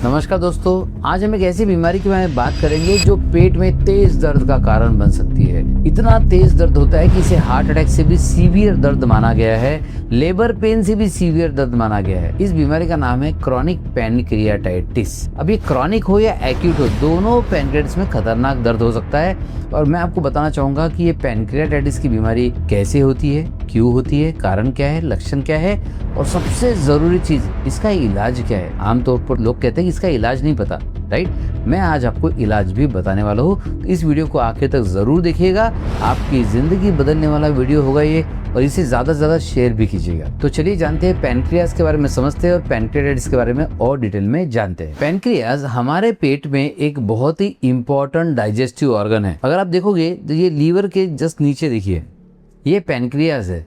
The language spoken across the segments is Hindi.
नमस्कार दोस्तों, आज हम एक ऐसी बीमारी के बारे में बात करेंगे जो पेट में तेज दर्द का कारण बन सकती है। इतना तेज दर्द होता है कि इसे हार्ट अटैक से भी सीवियर दर्द माना गया है, लेबर पेन से भी सीवियर दर्द माना गया है। इस बीमारी का नाम है क्रॉनिक पैनक्रियाटाइटिस। अब ये क्रॉनिक हो या एक्यूट हो, दोनों पैनक्रियाटाइटिस में खतरनाक दर्द हो सकता है। और मैं आपको बताना चाहूंगा कि ये पैनक्रियाटाइटिस की बीमारी कैसे होती है, क्यों होती है, कारण क्या है, लक्षण क्या है और सबसे जरूरी चीज इसका इलाज क्या है। आमतौर पर लोग कहते हैं कि इसका इलाज नहीं पता, राइट। मैं आज आपको इलाज भी बताने वाला हूँ, तो इस वीडियो को आखिर तक जरूर देखिएगा। आपकी जिंदगी बदलने वाला वीडियो होगा ये, और इसे ज्यादा से ज्यादा शेयर भी कीजिएगा। तो चलिए जानते हैं पैनक्रियाज के बारे में, समझते हैं और पैनक्रियाटाइटिस के बारे में और डिटेल में जानते हैं। पैनक्रियाज हमारे पेट में एक बहुत ही इंपॉर्टेंट डाइजेस्टिव ऑर्गन है। अगर आप देखोगे तो ये लीवर के जस्ट नीचे देखिए, ये पैनक्रियाज है।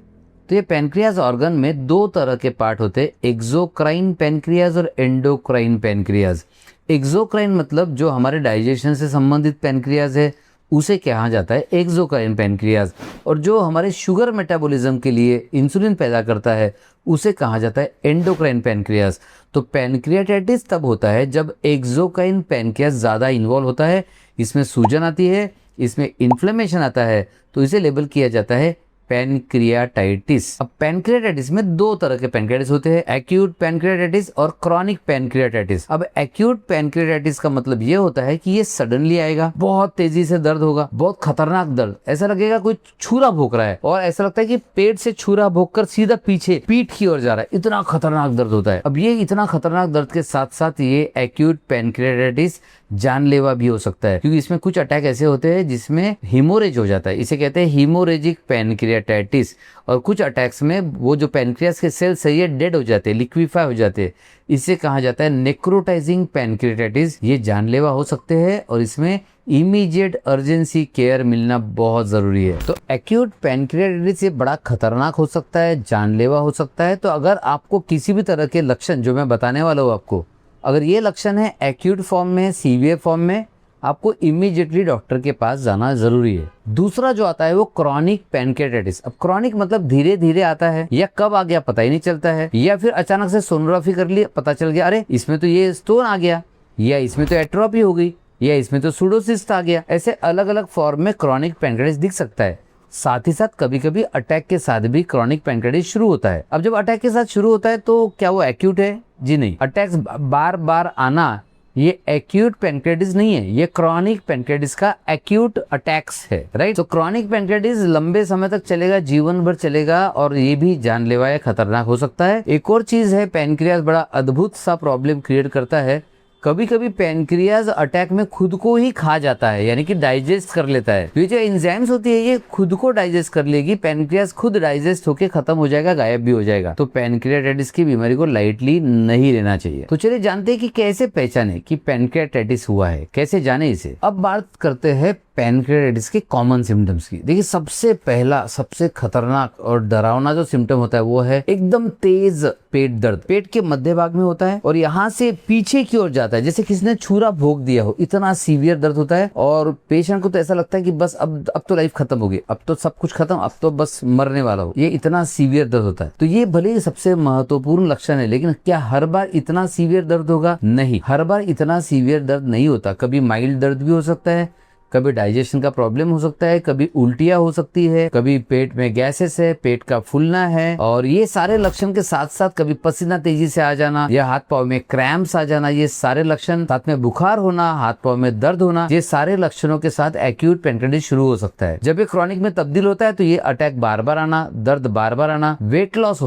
तो ये पैनक्रियाज ऑर्गन में दो तरह के पार्ट होते हैं, एक्सोक्राइन पैनक्रियाज और एंडोक्राइन पैनक्रियाज। एक्सोक्राइन मतलब जो हमारे डाइजेशन से संबंधित पैनक्रियाज है उसे कहा जाता है एक्सोक्राइन पैनक्रियाज, और जो हमारे शुगर मेटाबॉलिज्म के लिए इंसुलिन पैदा करता है उसे कहा जाता है एंडोक्राइन पैनक्रियाज। तो पैनक्रियाटाइटिस तब होता है जब एक्सोक्राइन पैनक्रियाज ज़्यादा इन्वॉल्व होता है, इसमें सूजन आती है, इसमें इन्फ्लेमेशन आता है, तो इसे लेबल किया जाता है पैनक्रियाटाइटिस। अब पैनक्रियाटाइटिस में दो तरह के पैनक्रियाटाइटिस होते हैं, एक्यूट पैनक्रियाटाइटिस और क्रॉनिक पैनक्रियाटाइटिस। अब एक्यूट पैनक्रियाटाइटिस का मतलब ये होता है कि ये सडनली आएगा, बहुत तेजी से दर्द होगा, बहुत खतरनाक दर्द, ऐसा लगेगा कोई छुरा भोंक रहा है, और ऐसा लगता है कि पेट से छुरा भोंककर सीधा पीछे पीठ की ओर जा रहा है, इतना खतरनाक दर्द होता है। अब ये इतना खतरनाक दर्द के साथ साथ ये एक्यूट पैनक्रियाटाइटिस जानलेवा भी हो सकता है, क्योंकि इसमें कुछ अटैक ऐसे होते हैं जिसमें हीमोरेज हो जाता है, इसे कहते हैं हीमोरेजिक पैनक्रियाटाइटिस। और कुछ अटैक्स में वो जो पैनक्रियास के सेल्स है ये डेड हो जाते हैं, लिक्विफाई हो जाते हैं, इसे कहा जाता है नेक्रोटाइजिंग पैनक्रियाटाइटिस। ये जानलेवा हो सकते हैं और इसमें इमीडिएट अर्जेंसी केयर मिलना बहुत जरूरी है। तो एक्यूट पैनक्रियाटाइटिस ये बड़ा खतरनाक हो सकता है, जानलेवा हो सकता है। तो अगर आपको किसी भी तरह के लक्षण जो मैं बताने वाला हूँ आपको, अगर ये लक्षण है एक्यूट फॉर्म में, सीवियर फॉर्म में, आपको इमीडिएटली डॉक्टर के पास जाना जरूरी है। दूसरा जो आता है वो क्रॉनिक पैनक्रियाटाइटिस। अब क्रॉनिक मतलब धीरे धीरे आता है, या कब आ गया पता ही नहीं चलता है, या फिर अचानक से सोनोग्राफी कर ली, पता चल गया अरे इसमें तो ये स्टोन आ गया, या इसमें तो एट्रोफी हो गई, या इसमें तो सुडोसिस्ट आ गया। ऐसे अलग अलग फॉर्म में क्रॉनिक पैनक्रियाटाइटिस दिख सकता है। साथ ही साथ कभी कभी अटैक के साथ भी क्रॉनिक पैनक्रियाटाइटिस शुरू होता है। अब जब अटैक के साथ शुरू होता है तो क्या वो एक्यूट है? जी नहीं। अटैक्स बार बार आना ये एक्यूट पैनक्रियाटाइटिस नहीं है, ये क्रॉनिक पैनक्रियाटाइटिस का एक्यूट अटैक्स है, राइट। तो क्रॉनिक पैनक्रियाटाइटिस लंबे समय तक चलेगा, जीवन भर चलेगा, और ये भी जानलेवा या खतरनाक हो सकता है। एक और चीज है, पैनक्रियाज बड़ा अद्भुत सा प्रॉब्लम क्रिएट करता है। कभी कभी पैनक्रियाज अटैक में खुद को ही खा जाता है, यानी कि डाइजेस्ट कर लेता है। ये जो एंजाइम्स होती है ये खुद को डाइजेस्ट कर लेगी, पैनक्रियाज खुद डाइजेस्ट होके खत्म हो जाएगा, गायब भी हो जाएगा। तो पैनक्रियाटाइटिस की बीमारी को लाइटली नहीं लेना चाहिए। तो चलिए जानते हैं कि कैसे पहचाने कि पैनक्रियाटाइटिस हुआ है, कैसे जाने इसे। अब बात करते हैं पैनक्रियाटाइटिस के कॉमन सिम्टम्स की। देखिए सबसे पहला, सबसे खतरनाक और डरावना जो सिम्टम होता है वो है एकदम तेज पेट दर्द। पेट के मध्य भाग में होता है और यहाँ से पीछे की ओर जाता है, जैसे किसी ने छुरा भोंक दिया हो, इतना सीवियर दर्द होता है। और पेशेंट को तो ऐसा लगता है कि बस अब तो लाइफ खत्म होगी, अब तो सब कुछ खत्म, अब तो बस मरने वाला हो, ये इतना सीवियर दर्द होता है। तो ये भले ही सबसे महत्वपूर्ण लक्षण है, लेकिन क्या हर बार इतना सीवियर दर्द होगा? नहीं, हर बार इतना सीवियर दर्द नहीं होता। कभी माइल्ड दर्द भी हो सकता है, कभी डाइजेशन का प्रॉब्लम हो सकता है, कभी उल्टियां हो सकती है, कभी पेट में गैसेस है, पेट का फूलना है, और ये सारे लक्षण के साथ साथ कभी पसीना तेजी से आ जाना या हाथ पांव में क्रैम्प्स आ जाना, ये सारे लक्षण, साथ में बुखार होना, हाथ पांव में दर्द होना, ये सारे लक्षणों के साथ एक्यूट पैनक्रियाटाइटिस शुरू हो सकता है। जब ये क्रॉनिक में तब्दील होता है तो ये अटैक बार बार आना, दर्द बार बार आना, वेट लॉस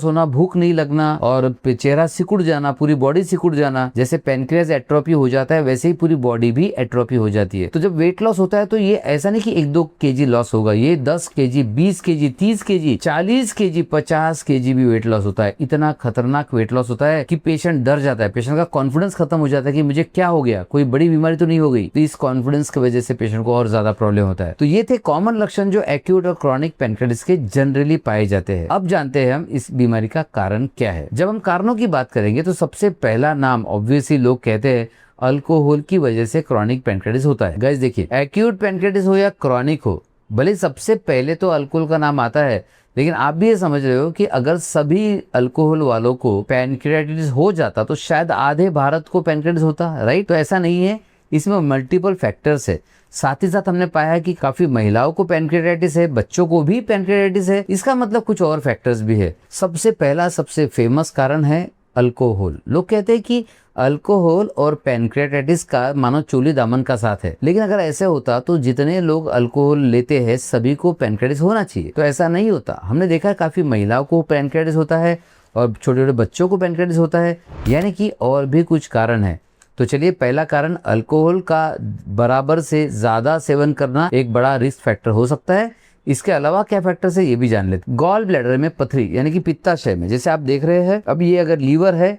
होना, भूख नहीं लगना, और चेहरा सिकुड़ जाना, पूरी बॉडी सिकुड़ जाना। जैसे पैनक्रियाज एट्रोफी हो जाता है वैसे ही पूरी बॉडी भी एट्रोफी हो जाती है। तो जब वेट लॉस होता है तो ये ऐसा नहीं कि 1-2 kg लॉस होगा, ये 10 kg, 20 kg, 30 kg, 40 kg, 50 kg भी वेट लॉस होता है। इतना खतरनाक वेट लॉस होता है कि पेशेंट डर जाता है, पेशेंट का कॉन्फिडेंस खत्म हो जाता है कि मुझे क्या हो गया, कोई बड़ी बीमारी तो नहीं हो गई। तो इस कॉन्फिडेंस की वजह से पेशेंट को और ज्यादा प्रॉब्लम होता है। तो ये थे कॉमन लक्षण जो एक्यूट और क्रॉनिक पैनक्रियाटाइटिस के जनरली पाए जाते हैं। अब जानते हैं हम इस बीमारी का कारण क्या है। जब हम कारणों की बात करेंगे तो सबसे पहला नाम ऑब्वियसली लोग कहते हैं अल्कोहल की वजह से क्रॉनिक पैनक्रियाटाइटिस होता है। गाइस देखिए, एक्यूट पैनक्रियाटाइटिस हो या क्रॉनिक हो, भले सबसे पहले तो अल्कोहल का नाम आता है, लेकिन आप भी ये समझ रहे हो कि अगर सभी अल्कोहल वालों को पैनक्रियाटाइटिस हो जाता तो शायद आधे भारत को पैनक्रियाटाइटिस होता, राइट। तो ऐसा नहीं है, इसमें मल्टीपल फैक्टर्स है। साथ ही साथ हमने पाया है कि काफी महिलाओं को पैनक्रियाटाइटिस है, बच्चों को भी पैनक्रियाटाइटिस है। इसका मतलब कुछ और फैक्टर्स भी है। सबसे पहला सबसे फेमस कारण है अल्कोहल। लोग कहते हैं कि अल्कोहल और पैनक्रियाटाइटिस का मानो चोली दामन का साथ है, लेकिन अगर ऐसे होता तो जितने लोग अल्कोहल लेते हैं सभी को पैनक्रियाटाइटिस होना चाहिए, तो ऐसा नहीं होता। हमने देखा है काफी महिलाओं को पैनक्रियाटाइटिस होता है और छोटे छोटे बच्चों को पैनक्रियाटाइटिस होता है, यानी कि और भी कुछ कारण है। तो चलिए, पहला कारण अल्कोहल का बराबर से ज्यादा सेवन करना एक बड़ा रिस्क फैक्टर हो सकता है। इसके अलावा क्या फैक्टर्स है ये भी जान लेते। गॉल ब्लैडर में पथरी यानी कि पित्ताशय में, जैसे आप देख रहे हैं अब ये अगर लीवर है,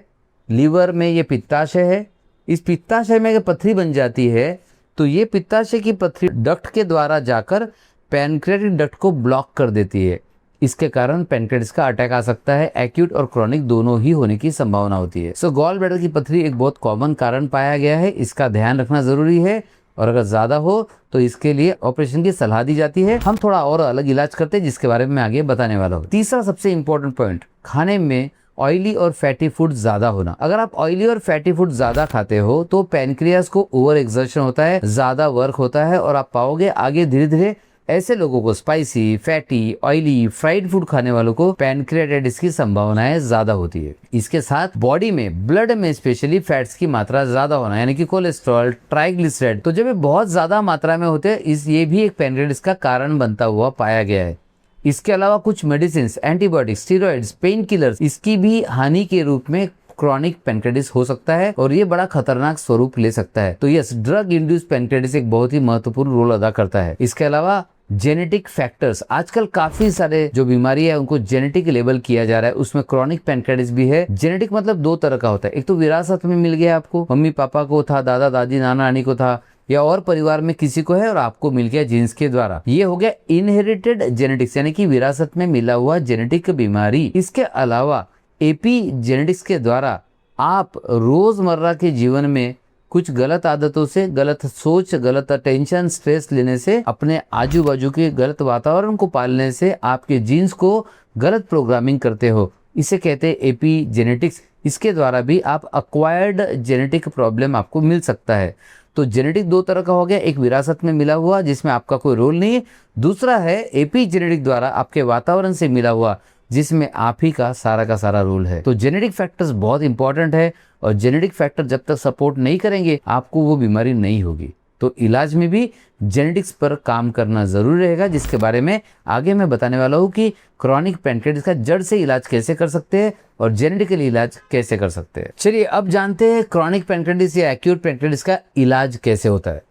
लीवर में ये पित्ताशय है, इस पित्ताशय में अगर पथरी बन जाती है तो ये पित्ताशय की पथरी डक्ट के द्वारा जाकर पैनक्रियाटिक डक्ट को ब्लॉक कर देती है। इसके कारण पैनक्रियाटिस का अटैक आ सकता है। एक्यूट और क्रॉनिक दोनों ही होने की संभावना होती है। सो गॉल ब्लैडर की पथरी एक बहुत कॉमन कारण पाया गया है, इसका ध्यान रखना जरूरी है और अगर ज्यादा हो तो इसके लिए ऑपरेशन की सलाह दी जाती है। हम थोड़ा और अलग इलाज करते हैं जिसके बारे में मैं आगे बताने वाला हूँ। तीसरा सबसे इंपॉर्टेंट पॉइंट, खाने में ऑयली और फैटी फूड ज्यादा होना। अगर आप ऑयली और फैटी फूड ज्यादा खाते हो तो पैनक्रियास को ओवर एक्सर्शन होता है, ज्यादा वर्क होता है और आप पाओगे आगे धीरे धीरे ऐसे लोगों को, spicy, fatty, oily, fried food खाने वालों को पैनक्रियाटाइटिस की संभावनाएं ज्यादा होती है। इसके साथ बॉडी में, ब्लड में स्पेशली फैट्स की मात्रा ज्यादा होना, यानी कि कोलेस्ट्रॉल, ट्राइग्लिसराइड, तो जब ये बहुत ज्यादा मात्रा में होते हैं ये भी एक पैनक्रियाटाइटिस का कारण बनता हुआ पाया गया है। इसके अलावा कुछ medicine, antibiotics, steroids, pain killers, इसकी भी हानि के रूप में क्रॉनिक पैनक्रियाटाइटिस हो सकता है और ये बड़ा खतरनाक स्वरूप ले सकता है। तो यस, ड्रग इंड्यूस्ड पैनक्रियाटाइटिस एक बहुत ही महत्वपूर्ण रोल अदा करता है। इसके अलावा जेनेटिक फैक्टर्स, आजकल काफी सारे जो बीमारी है उनको जेनेटिक लेबल किया जा रहा है, उसमें क्रॉनिक पैनक्रियाटाइटिस भी है। जेनेटिक मतलब दो तरह का होता है, एक तो विरासत में मिल गया आपको, मम्मी पापा को था, दादा दादी, नाना नानी को था, या और परिवार में किसी को है और आपको मिल गया जीन्स के द्वारा, ये हो गया इनहेरिटेड जेनेटिक्स यानी कि विरासत में मिला हुआ जेनेटिक बीमारी। इसके अलावा एपी जेनेटिक्स के द्वारा आप रोजमर्रा के जीवन में कुछ गलत आदतों से, गलत सोच, गलत टेंशन, स्ट्रेस लेने से, अपने आजू बाजू के गलत वातावरण को पालने से आपके जीन्स को गलत प्रोग्रामिंग करते हो, इसे कहते हैं एपी जेनेटिक्स। इसके द्वारा भी आप अक्वायर्ड जेनेटिक प्रॉब्लम आपको मिल सकता है। तो जेनेटिक दो तरह का हो गया, एक विरासत में मिला हुआ जिसमें आपका कोई रोल नहीं है, दूसरा है एपी जेनेटिक द्वारा आपके वातावरण से मिला हुआ जिसमें आप ही का सारा रोल है। तो जेनेटिक फैक्टर्स बहुत इंपॉर्टेंट है और जेनेटिक फैक्टर जब तक सपोर्ट नहीं करेंगे आपको वो बीमारी नहीं होगी। तो इलाज में भी जेनेटिक्स पर काम करना जरूरी रहेगा, जिसके बारे में आगे मैं बताने वाला हूँ कि क्रॉनिक पैनक्रियाटाइटिस का जड़ से इलाज कैसे कर सकते हैं और जेनेटिकली इलाज कैसे कर सकते हैं। चलिए अब जानते हैं क्रॉनिक पैनक्रियाटाइटिस या एक्यूट पैनक्रियाटाइटिस का इलाज कैसे होता है।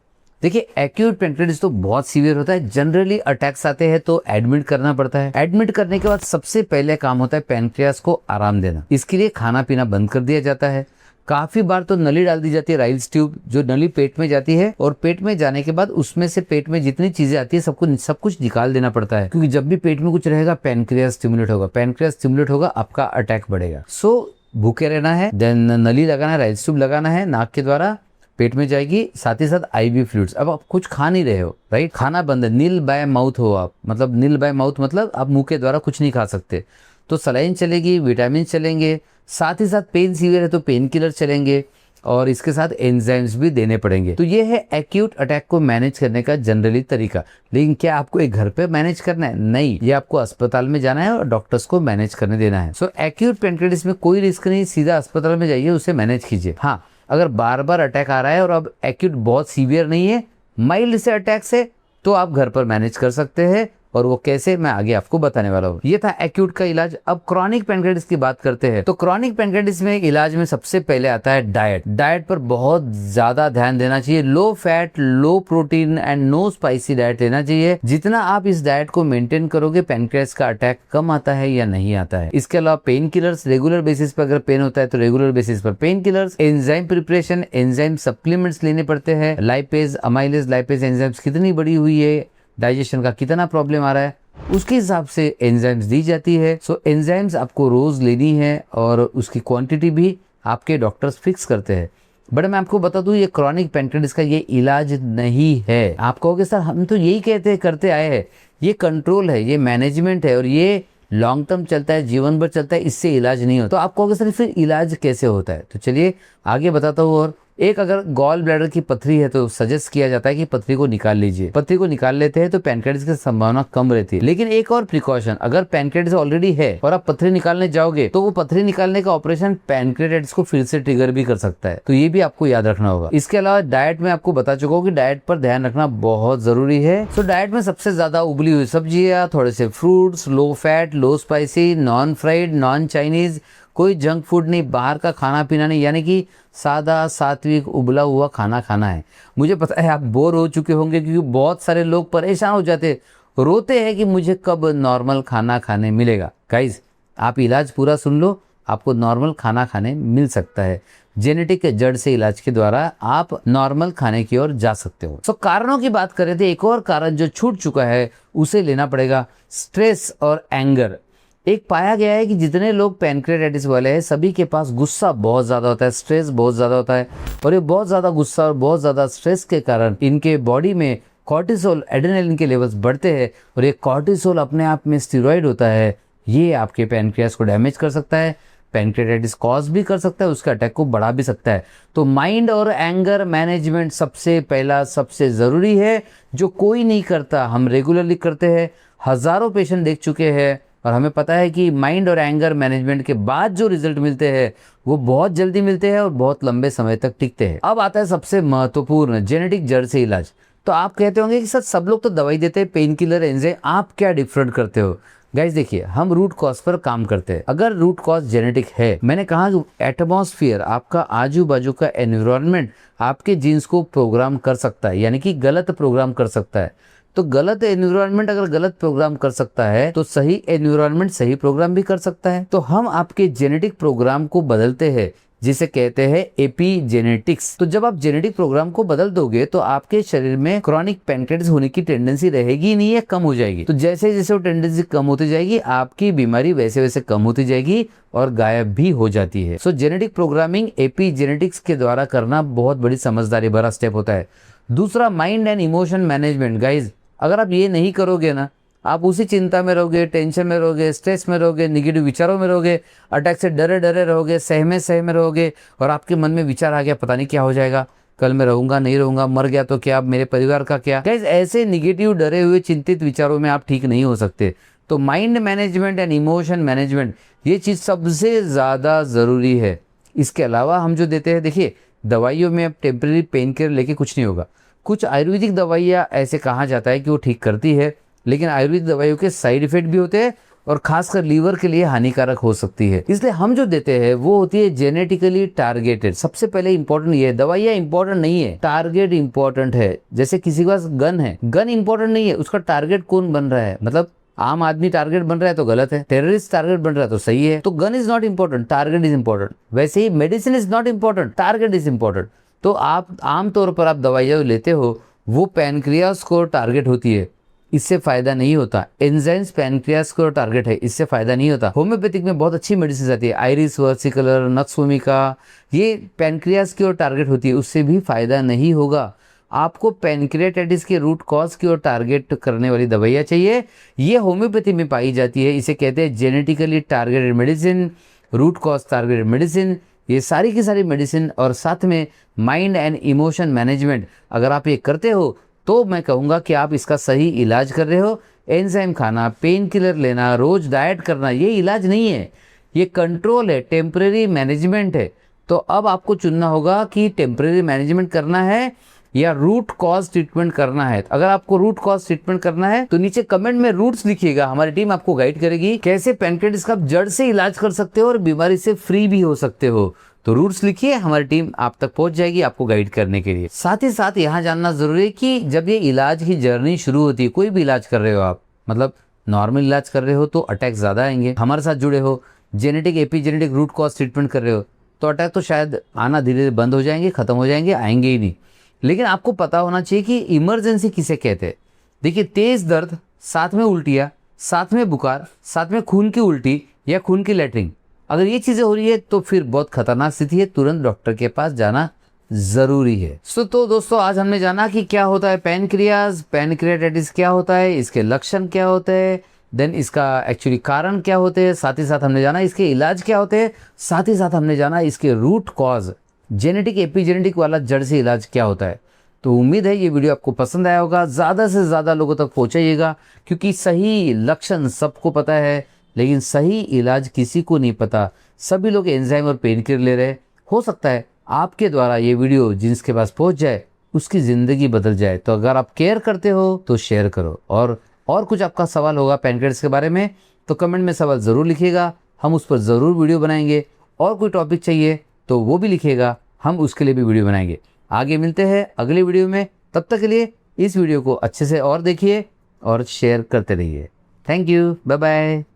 देखिए, एक्यूट पैनक्रियाटाइटिस तो बहुत सीवियर होता है, जनरली अटैक्स आते हैं तो एडमिट करना पड़ता है। एडमिट करने के बाद सबसे पहले काम होता है पैनक्रियास को आराम देना। इसके लिए खाना पीना बंद कर दिया जाता है। काफी बार तो नली डाल दी जाती है, राइल्स ट्यूब, जो नली पेट में जाती है और पेट में जाने के बाद उसमें से पेट में जितनी चीजें आती है सब कुछ निकाल देना पड़ता है, क्योंकि जब भी पेट में कुछ रहेगा पैनक्रियास स्टिमुलेट होगा, पैनक्रियास स्टिमुलेट होगा, आपका अटैक बढ़ेगा। सो भूखे रहना है, देन नली लगाना है, राइल्स ट्यूब लगाना है, नाक के द्वारा पेट में जाएगी, साथ ही साथ आईवी फ्लूइड्स। अब आप कुछ खा नहीं रहे हो, राइट, खाना बंद है, नील बाय माउथ हो आप, मतलब नील बाय माउथ मतलब आप मुंह के द्वारा कुछ नहीं खा सकते, तो सलाइन चलेगी, विटामिन चलेंगे, साथ ही साथ पेन सीवियर है तो पेन किलर चलेंगे और इसके साथ एंजाइम्स भी देने पड़ेंगे। तो ये है एक्यूट अटैक को मैनेज करने का जनरली तरीका। लेकिन क्या आपको एक घर पे मैनेज करना है? नहीं, ये आपको अस्पताल में जाना है और डॉक्टर्स को मैनेज करने देना है। सो एक्यूट पैनक्रियाटाइटिस में कोई रिस्क नहीं, सीधा अस्पताल में जाइए, उसे मैनेज कीजिए। हाँ, अगर बार बार अटैक आ रहा है और अब एक्यूट बहुत सीवियर नहीं है, माइल्ड से अटैक्स है, तो आप घर पर मैनेज कर सकते हैं और वो कैसे मैं आगे आपको बताने वाला हूँ। ये था एक्यूट का इलाज। अब क्रॉनिक पैनक्रियाटाइटिस की बात करते हैं। तो क्रॉनिक पैनक्रियाटाइटिस में इलाज में सबसे पहले आता है डाइट। डाइट पर बहुत ज्यादा ध्यान देना चाहिए। Low fat, low protein and no spicy diet लेना चाहिए। जितना आप इस डाइट को मेंटेन करोगे, पैनक्रियाटाइटिस का अटैक कम आता है या नहीं आता है। इसके अलावा पेन किलर्स, रेगुलर बेसिस पर अगर पेन होता है तो रेगुलर बेसिस पर pain killers, enzyme preparation, enzyme supplements लेने पड़ते हैं। लाइपेज, अमाइलेज, लाइपेज एंजाइम्स कितनी बड़ी हुई है, डाइजेशन का कितना प्रॉब्लम आ रहा है, उसके हिसाब से एंजाइम्स दी जाती है। सो एंजाइम्स आपको रोज लेनी है और उसकी क्वांटिटी भी आपके डॉक्टर्स फिक्स करते हैं। बट मैं आपको बता दूं, ये क्रॉनिक पैनक्रियाटाइटिस का ये इलाज नहीं है। आप कहोगे सर हम तो यही कहते करते आए हैं, ये कंट्रोल है, ये मैनेजमेंट है और ये लॉन्ग टर्म चलता है, जीवन भर चलता है, इससे इलाज नहीं होता। तो आप कहोगे सर फिर इलाज कैसे होता है, तो चलिए आगे बताता हूँ। और एक अगर गॉल ब्लैडर की पथरी है तो सजेस्ट किया जाता है कि पथरी को निकाल लीजिए। पथरी को निकाल लेते हैं तो पैनक्रियाटिस की संभावना कम रहती है। लेकिन एक और प्रिकॉशन, अगर पैनक्रियाटिस ऑलरेडी है और आप पथरी निकालने जाओगे तो वो पथरी निकालने का ऑपरेशन पैनक्रियाटिस को फिर से ट्रिगर भी कर सकता है। तो ये भी आपको याद रखना होगा। इसके अलावा डाइट में आपको बता चुका हूँ कि डाइट पर ध्यान रखना बहुत जरूरी है। तो डाइट में सबसे ज्यादा उबली हुई सब्जियां, थोड़े से fruits, low fat, low spicy, non fried, non Chinese, कोई जंक फूड नहीं, बाहर का खाना पीना नहीं, यानी कि सादा सात्विक उबला हुआ खाना खाना है। मुझे पता है आप बोर हो चुके होंगे क्योंकि बहुत सारे लोग परेशान हो जाते, रोते हैं कि मुझे कब नॉर्मल खाना खाने मिलेगा। गाइज आप इलाज पूरा सुन लो, आपको नॉर्मल खाना खाने मिल सकता है। जेनेटिक जड़ से इलाज के द्वारा आप नॉर्मल खाने की ओर जा सकते हो। तो कारणों की बात करें तो एक और कारण जो छूट चुका है उसे लेना पड़ेगा, स्ट्रेस और एंगर। एक पाया गया है कि जितने लोग पैनक्रियाटाइटिस वाले हैं सभी के पास गुस्सा बहुत ज़्यादा होता है, स्ट्रेस बहुत ज़्यादा होता है। और ये बहुत ज़्यादा गुस्सा और बहुत ज़्यादा स्ट्रेस के कारण इनके बॉडी में कॉर्टिसोल, एड्रेनलिन के लेवल्स बढ़ते हैं। और ये कॉर्टिसोल अपने आप में स्टेरॉइड होता है, ये आपके पैनक्रियास को डैमेज कर सकता है, पैनक्रियाटाइटिस कॉज भी कर सकता है, उसके अटैक को बढ़ा भी सकता है। तो माइंड और एंगर मैनेजमेंट सबसे पहला, सबसे ज़रूरी है, जो कोई नहीं करता, हम रेगुलरली करते हैं। हज़ारों पेशेंट देख चुके हैं और हमें पता है कि माइंड और एंगर मैनेजमेंट के बाद जो रिजल्ट मिलते हैं वो बहुत जल्दी मिलते हैं और बहुत लंबे समय तक टिकते हैं। अब आता है सबसे महत्वपूर्ण, जेनेटिक जड़ से इलाज। तो आप कहते होंगे कि सर सब लोग तो दवाई देते हैं, पेन किलर, एंजाइम, आप क्या डिफरेंट करते हो? गाइज देखिए, हम रूट कॉज पर काम करते हैं। अगर रूट कॉज जेनेटिक है, मैंने कहा कि एटमॉस्फेयर, आपका आजू बाजू का एनवायरनमेंट आपके जीन्स को प्रोग्राम कर सकता है, यानी कि गलत प्रोग्राम कर सकता है। तो गलत एनवायरनमेंट अगर गलत प्रोग्राम कर सकता है तो सही एनवायरनमेंट सही प्रोग्राम भी कर सकता है। तो हम आपके जेनेटिक प्रोग्राम को बदलते हैं, जिसे कहते हैं एपीजेनेटिक्स। तो जब आप जेनेटिक प्रोग्राम को बदल दोगे तो आपके शरीर में क्रॉनिक पैनक्रियाटिस होने की टेंडेंसी रहेगी नहीं, है कम हो जाएगी। तो जैसे जैसे वो टेंडेंसी कम होती जाएगी, आपकी बीमारी वैसे वैसे कम होती जाएगी और गायब भी हो जाती है। सो जेनेटिक प्रोग्रामिंग एपीजेनेटिक्स के द्वारा करना बहुत बड़ी समझदारी भरा स्टेप होता है। दूसरा, mind and emotion management. Guys अगर आप ये नहीं करोगे ना, आप उसी चिंता में रहोगे, टेंशन में रहोगे, स्ट्रेस में रहोगे, निगेटिव विचारों में रहोगे, अटैक से डरे डरे रहोगे, सहमे रहोगे, और आपके मन में विचार आ गया पता नहीं क्या हो जाएगा, कल मैं रहूंगा नहीं रहूंगा, मर गया तो क्या, मेरे परिवार का क्या। गाइस ऐसे निगेटिव, डरे हुए, चिंतित विचारों में आप ठीक नहीं हो सकते। तो mind management and emotion management, ये चीज़ सबसे ज़्यादा ज़रूरी है। इसके अलावा हम जो देते हैं, देखिए दवाइयों में अब टेम्परेरी पेन किलर लेके कुछ नहीं होगा। कुछ आयुर्वेदिक दवाइयाँ ऐसे कहा जाता है कि वो ठीक करती है, लेकिन आयुर्वेदिक दवाइयों के साइड इफेक्ट भी होते हैं और खासकर लीवर के लिए हानिकारक हो सकती है। इसलिए हम जो देते हैं वो होती है जेनेटिकली टारगेटेड। सबसे पहले इंपॉर्टेंट ये है, दवाइयाँ इंपॉर्टेंट नहीं है, टारगेट इंपॉर्टेंट है। जैसे किसी के पास गन है, गन इंपॉर्टेंट नहीं है, उसका टारगेट कौन बन रहा है, मतलब आम आदमी टारगेट बन रहा है तो गलत है, टेररिस्ट टारगेट बन रहा है तो सही है। तो gun is not important, target is important. वैसे ही medicine is not important, target is important. तो आप आमतौर पर आप दवाइयाँ लेते हो वो पैनक्रियास को टारगेट होती है, इससे फायदा नहीं होता। एंजाइम्स पैनक्रियास को टारगेट है, इससे फायदा नहीं होता। होम्योपैथिक में बहुत अच्छी मेडिसिन आती है, आयरिस वर्सिकलर, नक्स वोमिका, ये पैनक्रियास की ओर टारगेट होती है, उससे भी फायदा नहीं होगा। आपको पैनक्रियाटाइटिस के रूट कॉज की ओर टारगेट करने वाली दवाइयाँ चाहिए, ये होम्योपैथी में पाई जाती है। इसे कहते हैं genetically targeted medicine, root cause targeted medicine. ये सारी की सारी मेडिसिन और साथ में माइंड एंड इमोशन मैनेजमेंट, अगर आप ये करते हो तो मैं कहूँगा कि आप इसका सही इलाज कर रहे हो। एंजाइम खाना, पेन किलर लेना, रोज डाइट करना, ये इलाज नहीं है, ये कंट्रोल है, टेम्परेरी मैनेजमेंट है। तो अब आपको चुनना होगा कि टेम्परेरी मैनेजमेंट करना है या रूट कॉज ट्रीटमेंट करना है। अगर आपको रूट कॉज ट्रीटमेंट करना है तो नीचे कमेंट में रूट्स लिखिएगा, हमारी टीम आपको गाइड करेगी कैसे पैनक्रियाटिस का जड़ से इलाज कर सकते हो और बीमारी से फ्री भी हो सकते हो। तो रूट्स लिखिए, हमारी टीम आप तक पहुंच जाएगी आपको गाइड करने के लिए। साथ ही साथ यहाँ जानना जरूरी है कि जब ये इलाज की जर्नी शुरू होती है, कोई भी इलाज कर रहे हो आप, मतलब नॉर्मल इलाज कर रहे हो तो अटैक ज्यादा आएंगे। हमारे साथ जुड़े हो, genetic epigenetic root cause treatment कर रहे हो तो अटैक तो शायद आना धीरे धीरे बंद हो जाएंगे, खत्म हो जाएंगे, आएंगे ही नहीं। लेकिन आपको पता होना चाहिए कि इमरजेंसी किसे कहते हैं। देखिए, तेज दर्द, साथ में उल्टियाँ, साथ में बुखार, साथ में खून की उल्टी या खून की लैट्रिन, अगर ये चीजें हो रही है तो फिर बहुत खतरनाक स्थिति है, तुरंत डॉक्टर के पास जाना जरूरी है। तो दोस्तों, आज हमने जाना कि क्या होता है पैनक्रियाज, पैनक्रियाटाइटिस क्या होता है, इसके लक्षण क्या होते हैं, देन इसका एक्चुअली कारण क्या होते हैं, साथ ही साथ हमने जाना इसके इलाज क्या होते हैं, साथ ही साथ हमने जाना इसके रूट कॉज, जेनेटिक एपिजेनेटिक वाला जड़ से इलाज क्या होता है। तो उम्मीद है ये वीडियो आपको पसंद आया होगा, ज़्यादा से ज़्यादा लोगों तक पहुँचाइएगा, क्योंकि सही लक्षण सबको पता है लेकिन सही इलाज किसी को नहीं पता। सभी लोग एंजाइम और पेन किलर ले रहे। हो सकता है आपके द्वारा ये वीडियो जिसके पास पहुँच जाए उसकी ज़िंदगी बदल जाए। तो अगर आप केयर करते हो तो शेयर करो, और कुछ आपका सवाल होगा पैनक्रियाटिस के बारे में तो कमेंट में सवाल ज़रूर लिखिएगा, हम उस पर ज़रूर वीडियो बनाएंगे। और कोई टॉपिक चाहिए तो वो भी लिखिएगा, हम उसके लिए भी वीडियो बनाएंगे। आगे मिलते हैं अगली वीडियो में, तब तक के लिए इस वीडियो को अच्छे से और देखिए और शेयर करते रहिए। Thank you, bye bye.